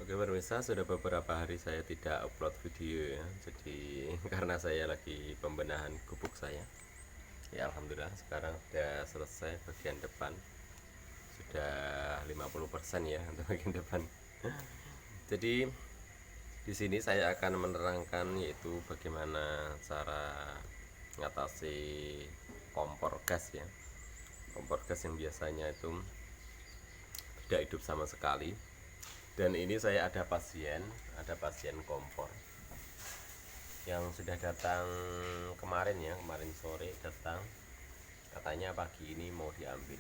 Oke pemirsa, sudah beberapa hari saya tidak upload video ya. Jadi karena saya lagi pembenahan gubuk saya. Ya alhamdulillah sekarang sudah selesai bagian depan. Sudah 50% ya untuk bagian depan. Jadi di sini saya akan menerangkan yaitu bagaimana cara mengatasi kompor gas ya. Kompor gas yang biasanya itu tidak hidup sama sekali. Dan ini saya ada pasien kompor yang sudah datang kemarin ya, kemarin sore datang, katanya pagi ini mau diambil.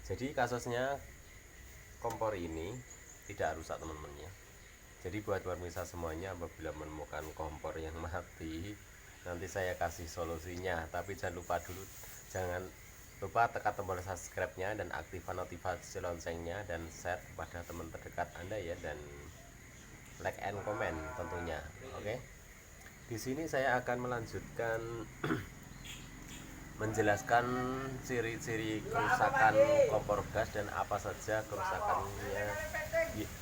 Jadi kasusnya kompor ini tidak rusak teman-teman ya. Jadi buat pemirsa semuanya, apabila menemukan kompor yang mati, nanti saya kasih solusinya. Tapi jangan lupa tekan tombol subscribe-nya dan aktifkan notifikasi loncengnya dan share kepada teman terdekat Anda ya, dan like and comment tentunya. Oke. Di sini saya akan melanjutkan menjelaskan ciri-ciri kerusakan kompor gas dan apa saja kerusakannya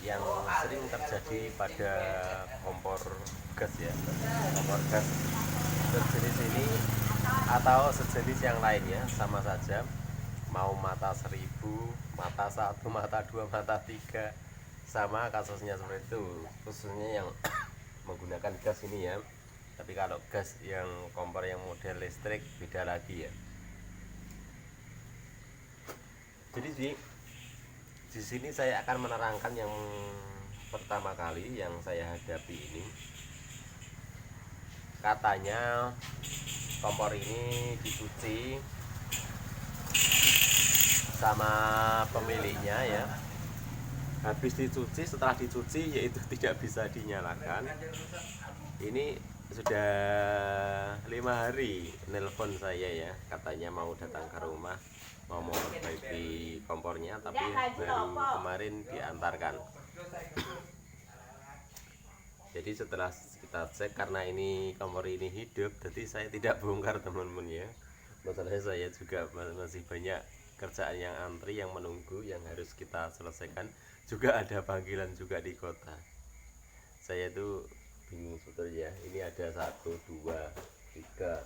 yang sering terjadi pada kompor gas ya. Kompor gas sejenis ini atau sejenis yang lainnya sama saja, mau mata 1000, mata 1, mata 2, mata 3, sama kasusnya seperti itu, khususnya yang menggunakan gas ini ya. Tapi kalau gas yang kompor yang model listrik beda lagi ya. Jadi di sini saya akan menerangkan yang pertama kali yang saya hadapi ini. Katanya kompor ini dicuci sama pemiliknya ya. Habis dicuci, setelah dicuci yaitu tidak bisa dinyalakan. Ini sudah 5 hari nelpon saya ya, katanya mau datang ke rumah, mau memperbaiki kompornya, tapi baru kemarin diantarkan. Jadi setelah kita cek, karena ini kompor ini hidup, jadi saya tidak bongkar teman-teman ya. Masalahnya saya juga masih banyak kerjaan yang antri, yang menunggu, yang harus kita selesaikan. Juga ada panggilan juga di kota. Saya itu bingung sebetulnya. Ini ada 1, 2, 3,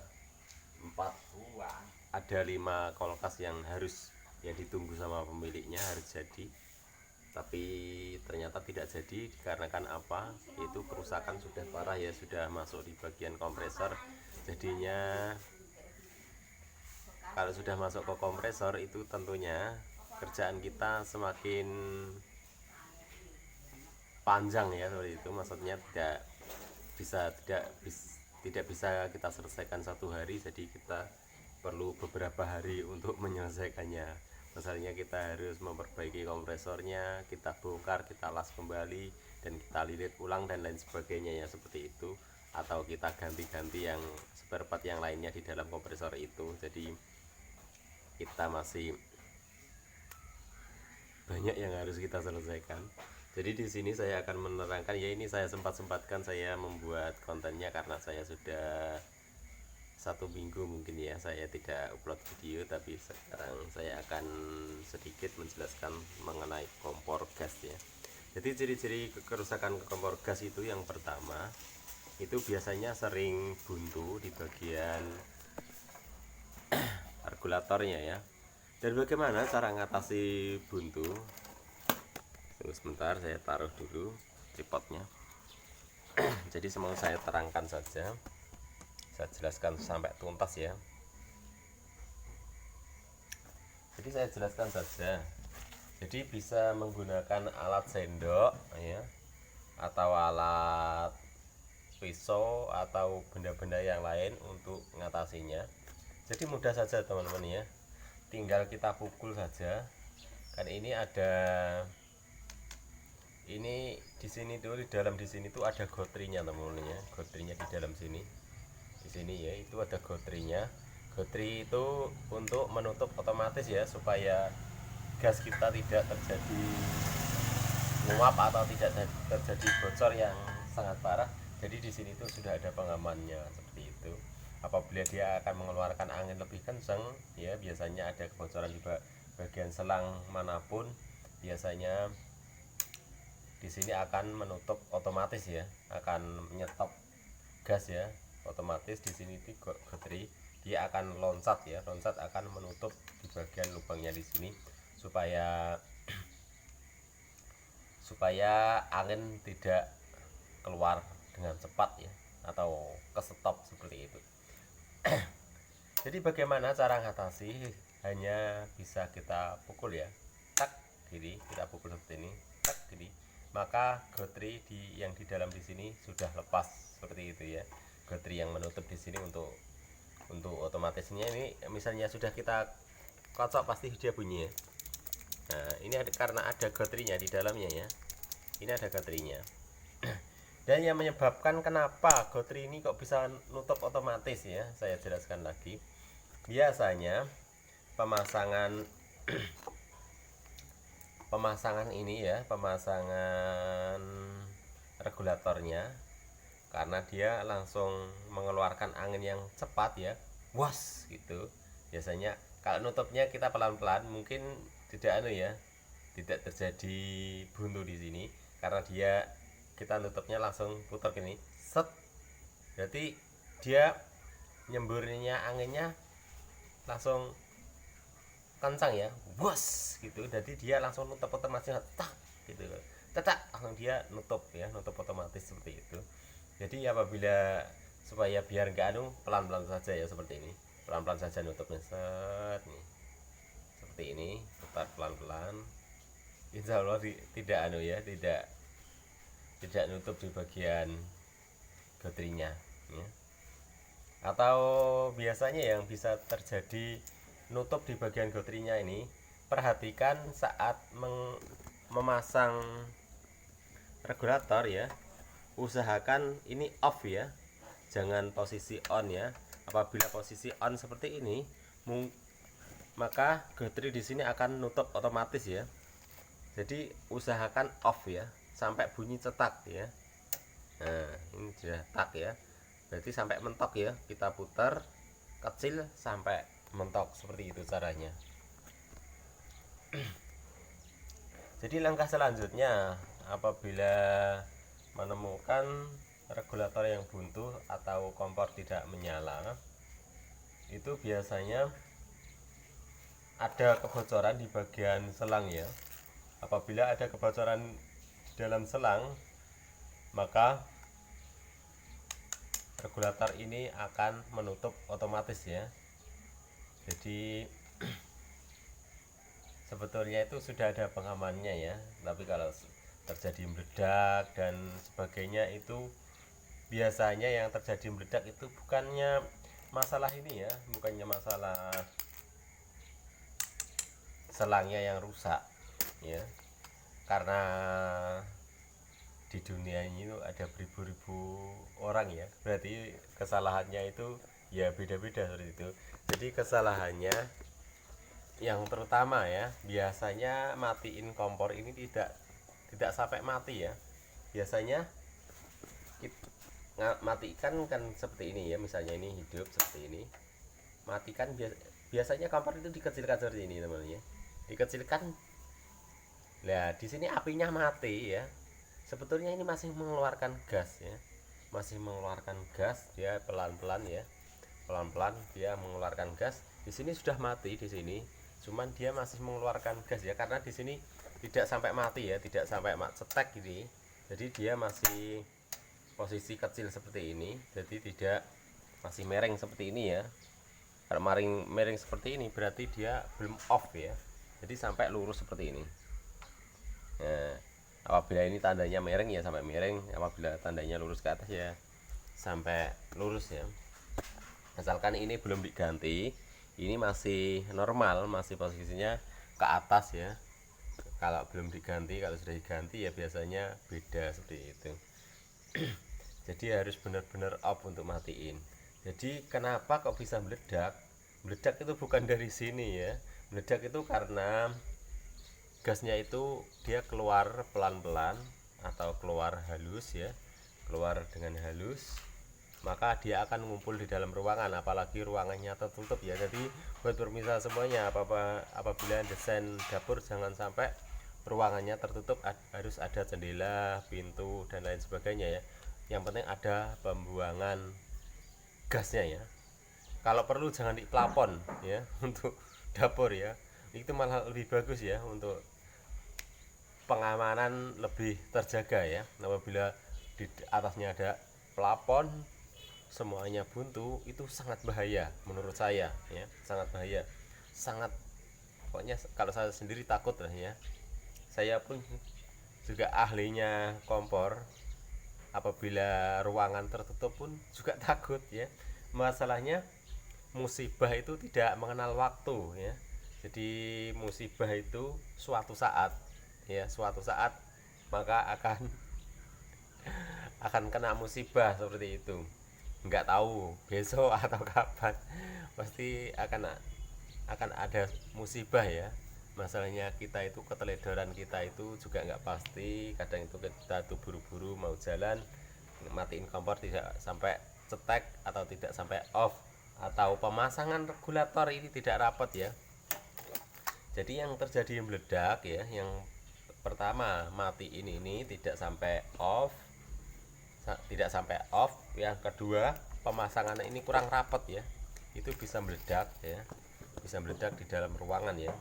4, ada 5 kulkas yang ditunggu sama pemiliknya harus jadi, tapi ternyata tidak jadi. Dikarenakan apa? Itu kerusakan sudah parah ya, sudah masuk di bagian kompresor. Jadinya kalau sudah masuk ke kompresor itu tentunya kerjaan kita semakin panjang ya, seperti itu. Maksudnya tidak bisa kita selesaikan satu hari, jadi kita perlu beberapa hari untuk menyelesaikannya. Misalnya kita harus memperbaiki kompresornya, kita bongkar, kita las kembali, dan kita lilit ulang dan lain sebagainya ya, seperti itu. Atau kita ganti-ganti yang spare part yang lainnya di dalam kompresor itu. Jadi kita masih banyak yang harus kita selesaikan. Jadi di sini saya akan menerangkan ya, ini saya sempat-sempatkan saya membuat kontennya karena saya sudah 1 minggu mungkin ya saya tidak upload video, tapi sekarang saya akan sedikit menjelaskan mengenai kompor gas ya. Jadi ciri-ciri kerusakan kompor gas itu, yang pertama itu biasanya sering buntu di bagian regulatornya ya. Dan bagaimana cara mengatasi buntu? Tunggu sebentar, saya taruh dulu tripodnya. Jadi semua saya terangkan saja, saya jelaskan sampai tuntas ya. Jadi saya jelaskan saja. Jadi bisa menggunakan alat sendok ya, atau alat pisau atau benda-benda yang lain untuk mengatasinya. Jadi mudah saja teman-teman ya, tinggal kita pukul saja. Kan ini di sini tuh, di sini tuh ada gotrinya teman-teman ya. Gotrinya di dalam sini. Di sini ya, itu ada gotrinya. Gotri itu untuk menutup otomatis ya, supaya gas kita tidak terjadi nguap atau tidak terjadi bocor yang sangat parah. Jadi di sini tuh sudah ada pengamannya seperti itu. Apabila dia akan mengeluarkan angin lebih kencang ya, biasanya ada kebocoran di bagian selang manapun, biasanya di sini akan menutup otomatis ya, akan menyetop gas ya, otomatis di sini gotri dia akan loncat ya, loncat akan menutup di bagian lubangnya di sini supaya angin tidak keluar dengan cepat ya, atau kesetop seperti itu. Jadi bagaimana cara mengatasi? Hanya bisa kita pukul ya, tak gini, kita pukul seperti ini, tak gini, maka gotri yang di dalam di sini sudah lepas seperti itu ya. Gotri yang menutup di sini untuk otomatisnya ini misalnya sudah kita kocok pasti dia bunyi ya. Nah ini karena ada gotrinya di dalamnya ya, ini ada gotrinya. Dan yang menyebabkan kenapa gotri ini kok bisa nutup otomatis ya, saya jelaskan lagi. Biasanya pemasangan ini ya, pemasangan regulatornya, karena dia langsung mengeluarkan angin yang cepat ya, was gitu. Biasanya kalau nutupnya kita pelan-pelan mungkin tidak tidak terjadi buntu di sini, karena kita nutupnya langsung putar gini, set. Berarti dia nyemburnya anginnya langsung kencang ya, was gitu. Jadi dia langsung nutup otomatis, tak gitu, tetak langsung dia nutup ya, nutup otomatis seperti itu. Jadi apabila supaya biar enggak pelan-pelan saja ya, seperti ini, pelan-pelan saja nutupnya, set nih, seperti ini, putar pelan-pelan. Insya Allah tidak tidak nutup di bagian gotrinya ya. Atau biasanya yang bisa terjadi nutup di bagian gotrinya ini, perhatikan saat memasang regulator ya, usahakan ini off ya, jangan posisi on ya. Apabila posisi on seperti ini, maka gotri di sini akan nutup otomatis ya. Jadi usahakan off ya, sampai bunyi cetak ya. Nah ini sudah tak ya, berarti sampai mentok ya, kita putar kecil sampai mentok, seperti itu caranya. Jadi langkah selanjutnya, apabila menemukan regulator yang buntu atau kompor tidak menyala, itu biasanya ada kebocoran di bagian selang ya. Apabila ada kebocoran di dalam selang, maka regulator ini akan menutup otomatis ya. Jadi sebetulnya itu sudah ada pengamannya ya, tapi kalau terjadi meledak dan sebagainya, itu biasanya yang terjadi meledak itu bukannya masalah ini ya, bukannya masalah selangnya yang rusak ya, karena di dunia ini ada beribu-ribu orang ya, berarti kesalahannya itu ya beda-beda seperti itu. Jadi kesalahannya yang terutama ya, biasanya matiin kompor ini tidak sampai mati ya. Biasanya matikan kan seperti ini ya, misalnya ini hidup seperti ini, matikan biasanya kompor itu dikecilkan seperti ini teman-teman ya, dikecilkan. Nah di sini apinya mati ya, sebetulnya ini masih mengeluarkan gas ya, masih mengeluarkan gas, dia pelan-pelan ya, pelan-pelan dia mengeluarkan gas. Di sini sudah mati di sini, cuman dia masih mengeluarkan gas ya, karena di sini tidak sampai mati ya, tidak sampai cetek ini. Jadi dia masih posisi kecil seperti ini, jadi tidak masih mereng seperti ini ya. Kalau mereng seperti ini berarti dia belum off ya, jadi sampai lurus seperti ini. Nah, apabila ini tandanya mereng ya sampai mereng, apabila tandanya lurus ke atas ya sampai lurus ya. Asalkan ini belum diganti, ini masih normal, masih posisinya ke atas ya. Kalau belum diganti, kalau sudah diganti ya biasanya beda seperti itu. Jadi harus benar-benar off untuk matiin. Jadi kenapa kok bisa meledak? Meledak itu bukan dari sini ya, meledak itu karena gasnya itu dia keluar pelan-pelan atau keluar halus ya, keluar dengan halus, maka dia akan ngumpul di dalam ruangan, apalagi ruangannya tertutup ya. Jadi buat pemirsa semuanya, apabila desain dapur jangan sampai ruangannya tertutup harus ada jendela, pintu dan lain sebagainya ya. Yang penting ada pembuangan gasnya ya. Kalau perlu jangan di plafon ya untuk dapur ya. Itu malah lebih bagus ya, untuk pengamanan lebih terjaga ya. Apabila di atasnya ada plafon semuanya buntu, itu sangat bahaya menurut saya ya, sangat bahaya, sangat, pokoknya kalau saya sendiri takut lah ya. Saya pun juga ahlinya kompor, apabila ruangan tertutup pun juga takut ya. Masalahnya musibah itu tidak mengenal waktu ya. Jadi musibah itu suatu saat ya, suatu saat maka akan kena musibah seperti itu. Nggak tahu besok atau kapan, pasti akan ada musibah ya. Masalahnya kita itu keteledoran kita itu juga nggak pasti. Kadang itu kita tuh buru-buru mau jalan, matiin kompor tidak sampai cetek atau tidak sampai off, atau pemasangan regulator ini tidak rapat ya. Jadi yang terjadi meledak ya, yang pertama matiin ini tidak sampai off, yang kedua pemasangan ini kurang rapat ya, itu bisa meledak ya, bisa meledak di dalam ruangan ya.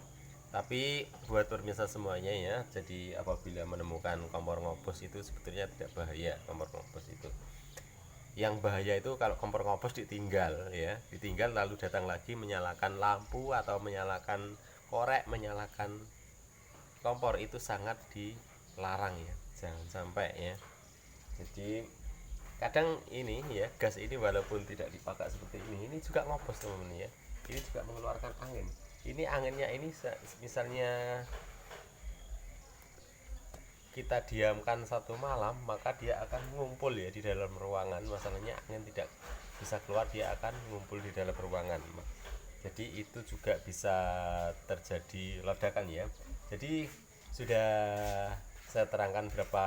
Tapi buat pemirsa semuanya ya, jadi apabila menemukan kompor ngobos itu sebetulnya tidak bahaya. Kompor ngobos itu, yang bahaya itu kalau kompor ngobos ditinggal ya, ditinggal lalu datang lagi menyalakan lampu atau menyalakan korek, menyalakan kompor, itu sangat dilarang ya, jangan sampai ya. Jadi kadang ini ya, gas ini walaupun tidak dipakai seperti ini juga ngobos teman-teman ya. Ini juga mengeluarkan angin. Ini anginnya ini misalnya kita diamkan satu malam, maka dia akan ngumpul ya di dalam ruangan. Masalahnya angin tidak bisa keluar, dia akan ngumpul di dalam ruangan. Jadi itu juga bisa terjadi ledakan ya. Jadi sudah saya terangkan berapa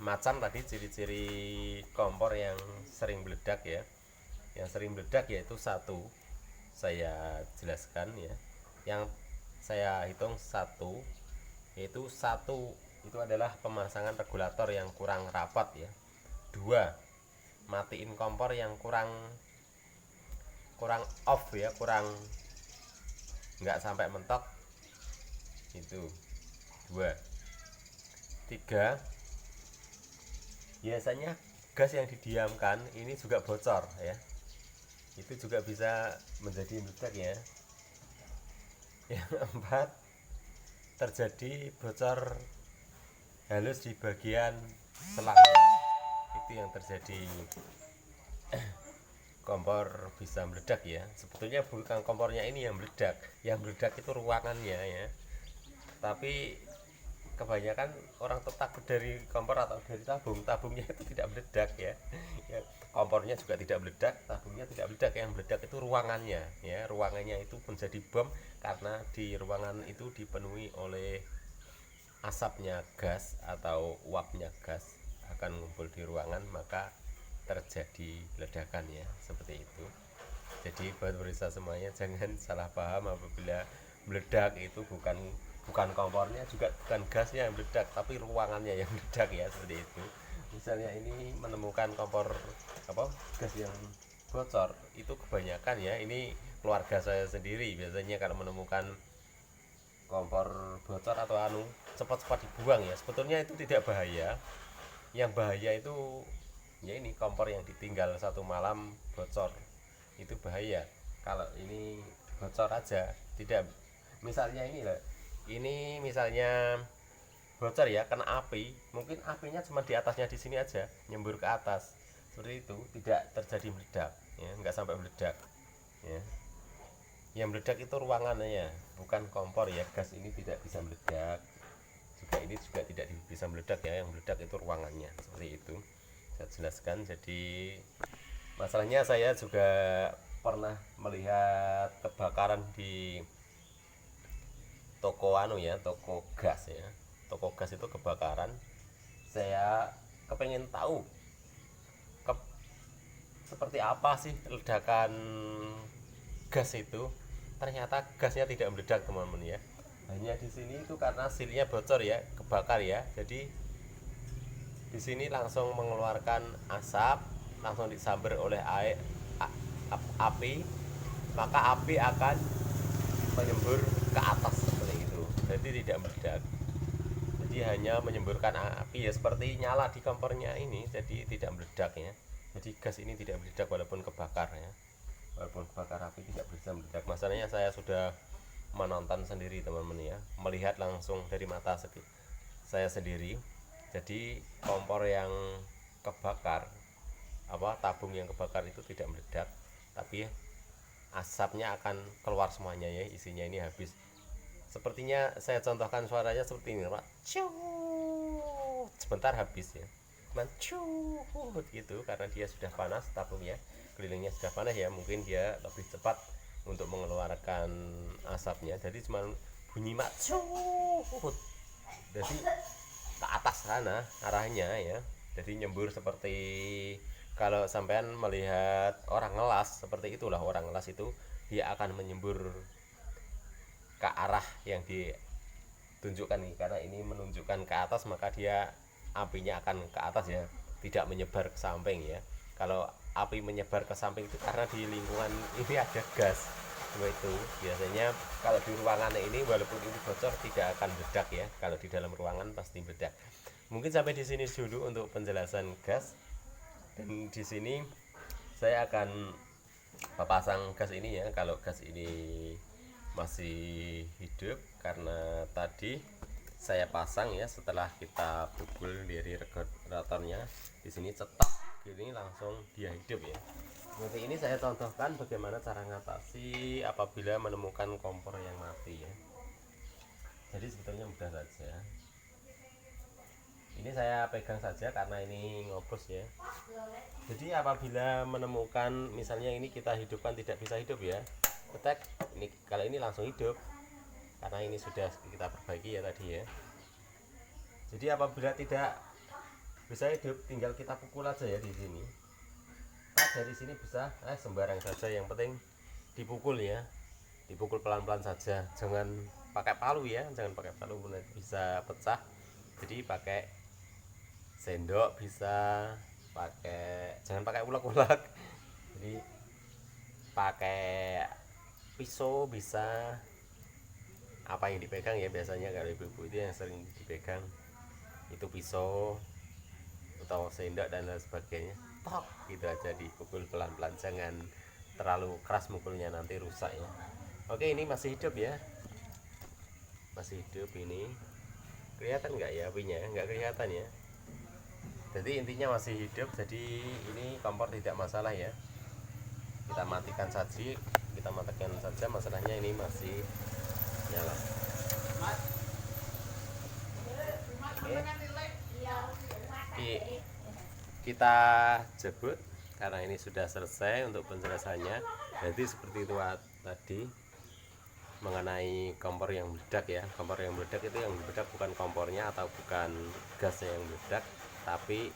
macam tadi ciri-ciri kompor yang sering meledak ya. Yang sering meledak yaitu satu, saya jelaskan ya, yang saya hitung satu, yaitu satu itu adalah pemasangan regulator yang kurang rapat ya. Dua, matiin kompor yang kurang off ya, kurang, nggak sampai mentok, itu dua. Tiga, biasanya gas yang didiamkan ini juga bocor ya, itu juga bisa menjadi meledak ya. Yang keempat, terjadi bocor halus di bagian selang, itu yang terjadi kompor bisa meledak ya. Sebetulnya bukan kompornya ini yang meledak, yang meledak itu ruangannya ya. Tapi kebanyakan orang takut dari kompor atau dari tabungnya itu tidak meledak ya. Kompornya juga tidak meledak, tabungnya tidak meledak, yang meledak itu ruangannya ya. Ruangannya itu menjadi bom karena di ruangan itu dipenuhi oleh asapnya gas atau uapnya gas akan ngumpul di ruangan, maka terjadi ledakan ya, seperti itu. Jadi buat pemirsa semuanya jangan salah paham, apabila meledak itu bukan kompornya, juga bukan gasnya yang meledak, tapi ruangannya yang meledak ya, seperti itu. Misalnya ini menemukan kompor gas yang bocor, itu kebanyakan ya, ini keluarga saya sendiri biasanya kalau menemukan kompor bocor atau cepat-cepat dibuang ya. Sebetulnya itu tidak bahaya, yang bahaya itu ya ini kompor yang ditinggal satu malam bocor, itu bahaya. Kalau ini bocor aja tidak, misalnya ini misalnya bocor ya, kena api, mungkin apinya cuma di atasnya, di sini aja nyembur ke atas, seperti itu, tidak terjadi meledak ya, nggak sampai meledak ya. Yang meledak itu ruangannya, bukan kompor ya. Gas ini tidak bisa meledak, juga ini juga tidak bisa meledak ya, yang meledak itu ruangannya, seperti itu saya jelaskan. Jadi masalahnya saya juga pernah melihat kebakaran di toko toko gas ya. Toko gas itu kebakaran, saya kepengen tahu seperti apa sih ledakan gas itu. ternyata gasnya tidak meledak teman-teman ya. Hanya di sini itu karena silnya bocor ya, kebakar ya. Jadi di sini langsung mengeluarkan asap, langsung disambar oleh air, api, maka api akan menyembur ke atas seperti itu. Jadi tidak meledak. Jadi hanya menyemburkan api ya, seperti nyala di kompornya ini, jadi tidak meledak ya. Jadi gas ini tidak meledak walaupun kebakar ya. Walaupun kebakar api tidak bisa meledak. Masalahnya saya sudah menonton sendiri teman-teman ya, melihat langsung dari mata saya sendiri. Jadi kompor yang kebakar, tabung yang kebakar itu tidak meledak, tapi asapnya akan keluar semuanya ya, isinya ini habis. Sepertinya saya contohkan suaranya seperti ini, Pak. Sebentar habis ya. Gitu karena dia sudah panas tabungnya, kelilingnya sudah panas ya, mungkin dia lebih cepat untuk mengeluarkan asapnya. Jadi cuma bunyi jadi ke atas sana arahnya ya. Jadi nyembur seperti kalau sampean melihat orang ngelas, seperti itulah orang ngelas itu, dia akan menyembur ke arah yang ditunjukkan nih, karena ini menunjukkan ke atas maka dia apinya akan ke atas ya, tidak menyebar ke samping ya. Kalau api menyebar ke samping itu karena di lingkungan ini ada gas. Itu biasanya kalau di ruangan ini walaupun ini bocor tidak akan meledak ya, kalau di dalam ruangan pasti meledak. Mungkin sampai di sini dulu untuk penjelasan gas. Dan di sini saya akan pasang gas ini ya, kalau gas ini masih hidup, karena tadi saya pasang ya setelah kita pukul dari regulatornya di sini cetak gini langsung dia hidup ya. Seperti ini saya contohkan bagaimana cara mengatasi apabila menemukan kompor yang mati ya. Jadi sebetulnya mudah saja. Ini saya pegang saja karena ini ngoplos ya. Jadi apabila menemukan misalnya ini kita hidupkan tidak bisa hidup ya, ketek ini, kalau ini langsung hidup karena ini sudah kita perbaiki ya tadi ya. Jadi apabila tidak bisa hidup tinggal kita pukul aja ya di sini. Dari sini bisa sembarang saja, yang penting dipukul ya, dipukul pelan-pelan saja, jangan pakai palu ya, jangan pakai palu bisa pecah. Jadi pakai sendok bisa, jangan pakai ulek-ulek, jadi pakai pisau bisa. Apa yang dipegang ya, biasanya kalau ibu-ibu itu yang sering dipegang itu pisau atau sendok dan lain sebagainya. Tok gitu aja, dipukul pelan-pelan, jangan terlalu keras mukulnya nanti rusak ya. Oke, ini masih hidup ya, masih hidup. Ini kelihatan nggak ya apinya? Nggak kelihatan ya. Jadi intinya masih hidup, jadi ini kompor tidak masalah ya. Kita matikan saja, masalahnya ini masih nyala. Oke, kita jebut karena ini sudah selesai untuk penjelasannya. Jadi seperti itu tadi mengenai kompor yang meledak ya. Kompor yang meledak itu yang meledak bukan kompornya atau bukan gasnya yang meledak, tapi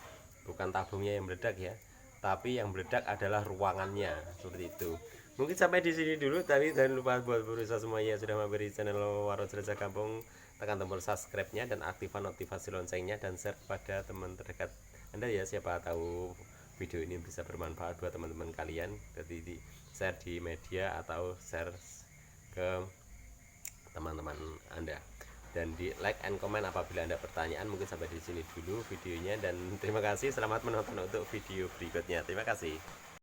bukan tabungnya yang meledak ya, tapi yang meledak adalah ruangannya, seperti itu. Mungkin sampai di sini dulu, tapi jangan lupa buat berusaha semuanya sudah mampir di channel Waro Jelajah Kampung, tekan tombol subscribe-nya dan aktifkan notifikasi loncengnya dan share kepada teman terdekat Anda ya, siapa tahu video ini bisa bermanfaat buat teman-teman kalian. Jadi di share di media atau share ke teman-teman Anda, dan di like and comment apabila Anda pertanyaan. Mungkin sampai di sini dulu videonya, dan terima kasih, selamat menonton untuk video berikutnya. Terima kasih.